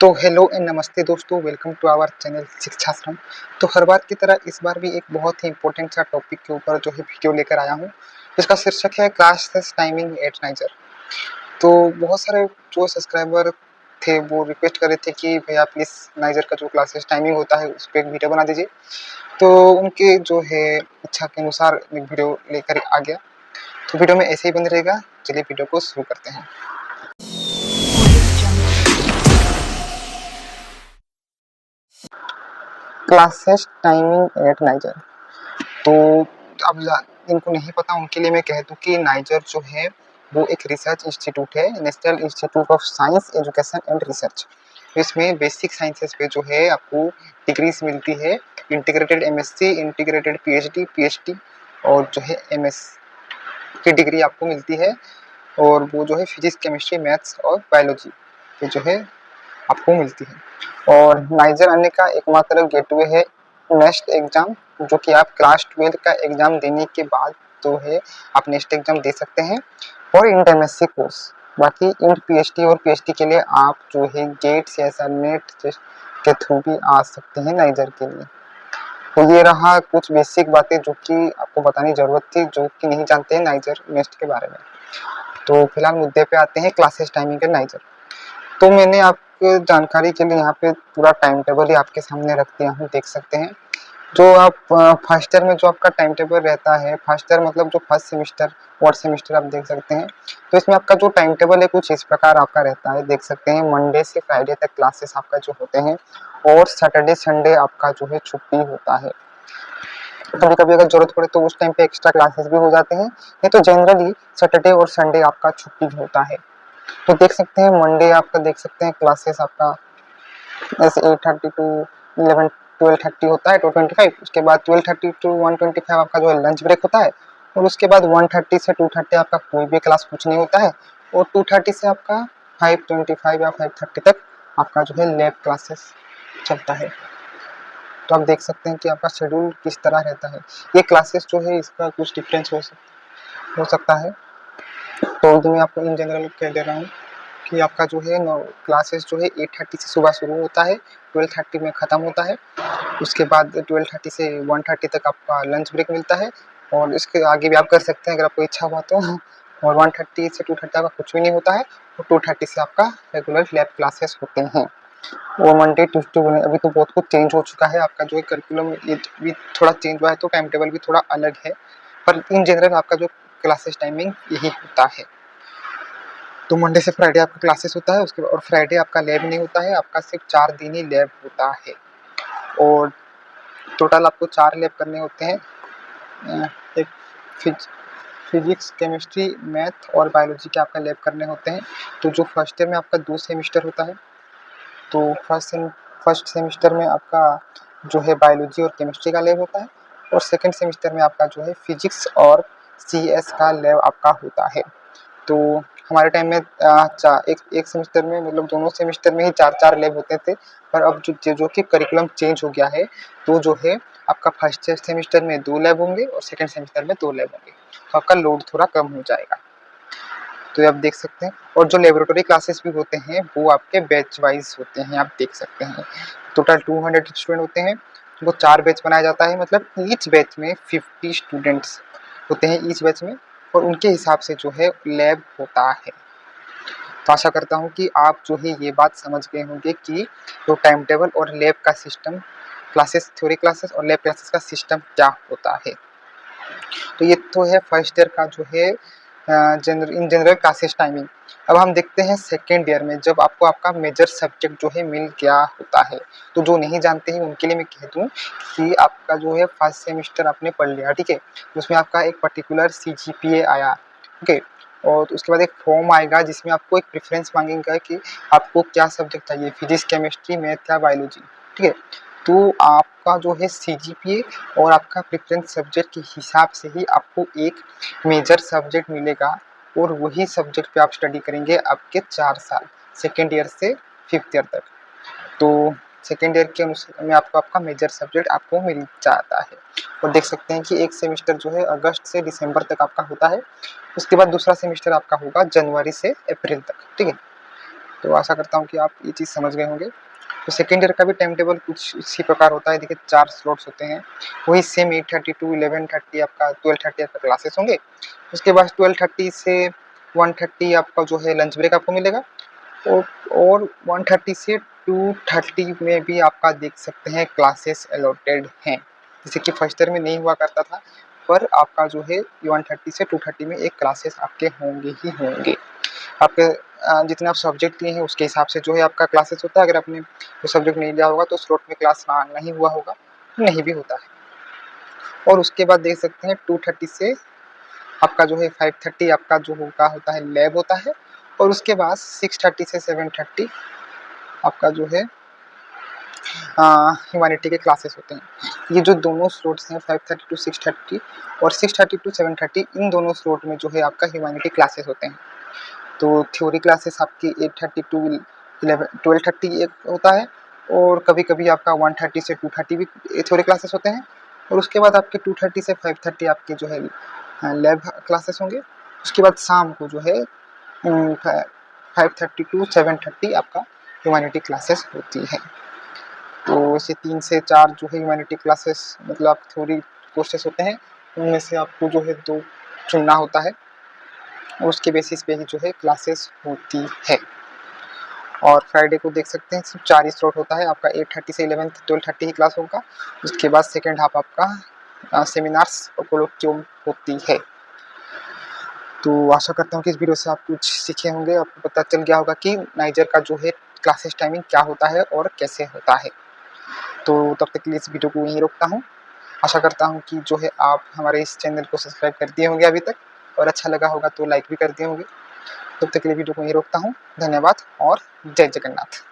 तो hello and नमस्ते दोस्तों, वेलकम टू आवर चैनल शिक्षाश्रम। तो हर बार की तरह इस बार भी एक बहुत ही इंपॉर्टेंट सा टॉपिक के ऊपर जो है वीडियो लेकर आया हूँ, जिसका शीर्षक है क्लासेस टाइमिंग एट नाइजर। तो बहुत सारे जो सब्सक्राइबर थे वो रिक्वेस्ट कर रहे थे कि भैया प्लीज़ नाइजर का जो क्लासेस टाइमिंग होता है उस पर एक वीडियो बना दीजिए। तो उनके जो है इच्छा के अनुसार एक वीडियो लेकर आ गया। तो वीडियो में ऐसे ही बंद रहेगा। चलिए वीडियो को शुरू करते हैं। क्लासेस टाइमिंग एट नाइजर। तो अब जिनको नहीं पता उनके लिए मैं कह दूं कि नाइजर जो है वो एक रिसर्च इंस्टीट्यूट है, national institute of science education and research. इसमें बेसिक साइंसेस पे जो है आपको डिग्रीज मिलती है, integrated MSc, integrated PhD, PhD और जो है एमएस की डिग्री आपको मिलती है। और वो जो है फिजिक्स, केमिस्ट्री, मैथ्स और बायोलॉजी ये जो है आपको मिलती है। और नाइजर आने का एकमात्र गेटवे है नेक्स्ट एग्जाम, जो कि आप क्लास 12 का एग्जाम देने के बाद जो है आप नेक्स्ट एग्जाम दे सकते हैं और इंट एमएससी कोर्स। बाकी इंट पीएचडी और पीएचडी के लिए आप जो है गेट्स या ऐसा नेट के थ्रू भी आ सकते हैं नाइजर के लिए। तो ये रहा कुछ बेसिक बातें जो कि आपको बतानी जरूरत थी, जो कि नहीं जानते हैं नाइजर नेक्स्ट के बारे में। तो फिलहाल मुद्दे पे आते हैं, क्लासेस टाइमिंग के नाइजर। तो मैंने आपके जानकारी के लिए यहाँ पे पूरा टाइम टेबल ही आपके सामने रख दिया हूँ, देख सकते हैं। जो आप फर्स्ट ईयर में जो आपका टाइम टेबल रहता है, फर्स्ट ईयर मतलब जो फर्स्ट सेमेस्टर फोर्थ सेमेस्टर आप देख सकते हैं। तो इसमें आपका जो टाइम टेबल है कुछ इस प्रकार आपका रहता है, देख सकते हैं। मंडे से फ्राइडे तक क्लासेस आपका जो होते हैं और सैटरडे संडे आपका जो है छुट्टी होता है। कभी कभी अगर जरूरत पड़े तो उस टाइम पे एक्स्ट्रा क्लासेस भी हो जाते हैं, नहीं तो जनरली सैटरडे और संडे आपका छुट्टी होता है। तो देख सकते हैं मंडे आपका देख सकते हैं क्लासेस आपका ऐसे 8:30 टू 11 12:30 होता है, 2:25। उसके बाद 12:30 टू 1:25 आपका जो है लंच ब्रेक होता है। और उसके बाद 1:30 से 2:30 आपका कोई भी क्लास कुछ नहीं होता है। और 2:30 से आपका 5:25 या 5:30 तक आपका जो है लैब क्लासेस चलता है। तो आप देख सकते हैं कि आपका शेड्यूल किस तरह रहता है। ये क्लासेस जो है इसका कुछ डिफरेंस हो सकता है। तो जो मैं आपको इन जनरल कह दे रहा हूँ कि आपका जो है क्लासेस जो है 8:30 से सुबह शुरू होता है, 12:30 में ख़त्म होता है। उसके बाद 12:30 से 1:30 तक आपका लंच ब्रेक मिलता है। और इसके आगे भी आप कर सकते हैं अगर आपको इच्छा हुआ तो। और 1:30 से 2:30 आपका कुछ भी नहीं होता है। और 2:30 से आपका रेगुलर लैब क्लासेस होते हैं। वो मंडे ट्यूसडे अभी तो बहुत कुछ चेंज हो चुका है, आपका जो है करिकुलम ये भी थोड़ा चेंज हुआ है, तो टाइम टेबल भी थोड़ा अलग है। पर इन जनरल आपका जो क्लासेस टाइमिंग यही होता है। तो मंडे से फ्राइडे आपका क्लासेस होता है, उसके बाद और फ्राइडे आपका लैब नहीं होता है, आपका सिर्फ 4 दिन ही लैब होता है। और टोटल आपको 4 लैब करने होते हैं। एक फिजिक्स, केमिस्ट्री, मैथ और बायोलॉजी के आपका लैब करने होते हैं। तो जो फर्स्ट ईयर में आपका 2 सेमेस्टर होता है, तो फर्स्ट सेमेस्टर में आपका जो है बायोलॉजी और केमिस्ट्री का लैब होता है। और सेकंड सेमेस्टर में आपका जो है फिजिक्स और सीएस का लैब आपका होता है। तो हमारे टाइम में एक सेमेस्टर में मतलब दोनों सेमेस्टर में ही 4-4 लैब होते थे। पर अब जो कि करिकुलम चेंज हो गया है, तो जो है आपका फर्स्ट सेमेस्टर में 2 लैब होंगे और सेकंड सेमेस्टर में 2 लैब होंगे। तो आपका लोड थोड़ा कम हो जाएगा। तो आप देख सकते हैं। और जो लेबोरेटरी क्लासेस भी होते हैं वो आपके बैच वाइज होते हैं, आप देख सकते हैं। टोटल 200 स्टूडेंट होते हैं, वो 4 बैच बनाया जाता है, मतलब ईच बैच में 50 स्टूडेंट्स होते हैं ईच बैच में। और उनके हिसाब से जो है लैब होता है। तो आशा करता हूँ कि आप जो है ये बात समझ गए होंगे कि जो टाइम टेबल और लैब का सिस्टम, क्लासेस थ्योरी क्लासेस और लैब क्लासेस का सिस्टम क्या होता है। तो ये तो है फर्स्ट ईयर का जो है इन जनरल क्लासेस टाइमिंग। अब हम देखते हैं सेकेंड ईयर में, जब आपको आपका मेजर सब्जेक्ट जो है मिल गया होता है। तो जो नहीं जानते हैं उनके लिए मैं कह दूं कि आपका जो है फर्स्ट सेमेस्टर आपने पढ़ लिया, ठीक है। उसमें आपका एक पर्टिकुलर सीजीपीए आया, ठीक है। और उसके बाद एक फॉर्म आएगा जिसमें आपको एक प्रेफरेंस मांगेगा कि आपको क्या सब्जेक्ट चाहिए, फिजिक्स, केमिस्ट्री, मैथ या बायोलॉजी, ठीक है। तो आपका जो है सीजीपीए और आपका प्रेफरेंस सब्जेक्ट के हिसाब से ही आपको एक मेजर सब्जेक्ट मिलेगा। और वही सब्जेक्ट पे आप स्टडी करेंगे आपके 4 साल, सेकेंड ईयर से फिफ्थ ईयर तक। तो सेकेंड ईयर के अनुसार में आपको आपका मेजर सब्जेक्ट आपको मिल जाता है। और देख सकते हैं कि एक सेमेस्टर जो है अगस्त से दिसंबर तक आपका होता है। उसके बाद दूसरा सेमेस्टर आपका होगा जनवरी से अप्रैल तक, ठीक है। तो आशा करता हूँ कि आप ये चीज़ समझ गए होंगे। तो सेकेंड ईयर का भी टाइम टेबल कुछ इसी प्रकार होता है। देखिए 4 स्लॉट्स होते हैं, वही सेम 8:30 टू 11:30 आपका 12:30 आपका क्लासेस होंगे। उसके बाद 12:30 से 1:30 आपका जो है लंच ब्रेक आपको मिलेगा, और 1:30 से 2:30 में भी आपका देख सकते हैं क्लासेस अलॉटेड हैं। जैसे कि फर्स्ट ईयर में नहीं हुआ करता था, पर आपका जो है 1:30 से 2:30 में एक क्लासेस आपके होंगे ही होंगे। आपके जितने आप सब्जेक्ट लिए हैं उसके हिसाब से जो है आपका क्लासेस होता है। अगर आपने वो सब्जेक्ट नहीं लिया होगा तो स्लॉट में क्लास नहीं हुआ होगा, नहीं भी होता है। और उसके बाद देख सकते हैं 2:30 से आपका जो है 5:30 आपका जो होता है लैब होता है, और उसके बाद 6:30 से 7:30 आपका जो है ह्यूमैनिटी के क्लासेस होते हैं। ये जो दोनों स्लॉट्स हैं 5:30 टू 6:30 और 6:30 टू 7:30, इन दोनों स्लॉट में जो है आपका ह्यूमैनिटी क्लासेस होते हैं। तो थ्योरी क्लासेस आपकी 8:30 टू 12:30 एक होता है, और कभी-कभी आपका 1:30 से 2:30 भी थ्योरी क्लासेस होते हैं, और उसके बाद आपके 2:30 से 5:30 आपके जो है लैब क्लासेस होंगे। उसके बाद शाम को जो है 5:30 टू 7:30 आपका ह्यूमैनिटी क्लासेस होती है। तो ऐसे 3 से 4 जो है ह्यूमैनिटी क्लासेस मतलब थ्योरी कोर्सेस होते हैं, उनमें से आपको जो है 2 चुनना होता है, और उसके बेसिस पे ही जो है क्लासेस होती है। और फ्राइडे को देख सकते हैं सिर्फ 4 ही स्लॉट होता है आपका, 8:30 से 12:30 ही क्लास होगा। उसके बाद सेकेंड हाफ आपका सेमिनार्स और कोलोक्वियम होती है। तो आशा करता हूँ कि इस वीडियो से आप कुछ सीखे होंगे, आपको पता चल गया होगा कि नाइजर का जो है क्लासेस टाइमिंग क्या होता है और कैसे होता है। तो तब तक के लिए इस वीडियो को यहीं रोकता हूँ। आशा करता हूँ कि जो है आप हमारे इस चैनल को सब्सक्राइब कर दिए होंगे अभी तक, और अच्छा लगा होगा तो लाइक भी कर दिए होंगे। तब तक के लिए वीडियो को यहीं रोकता हूँ। धन्यवाद और जय जगन्नाथ।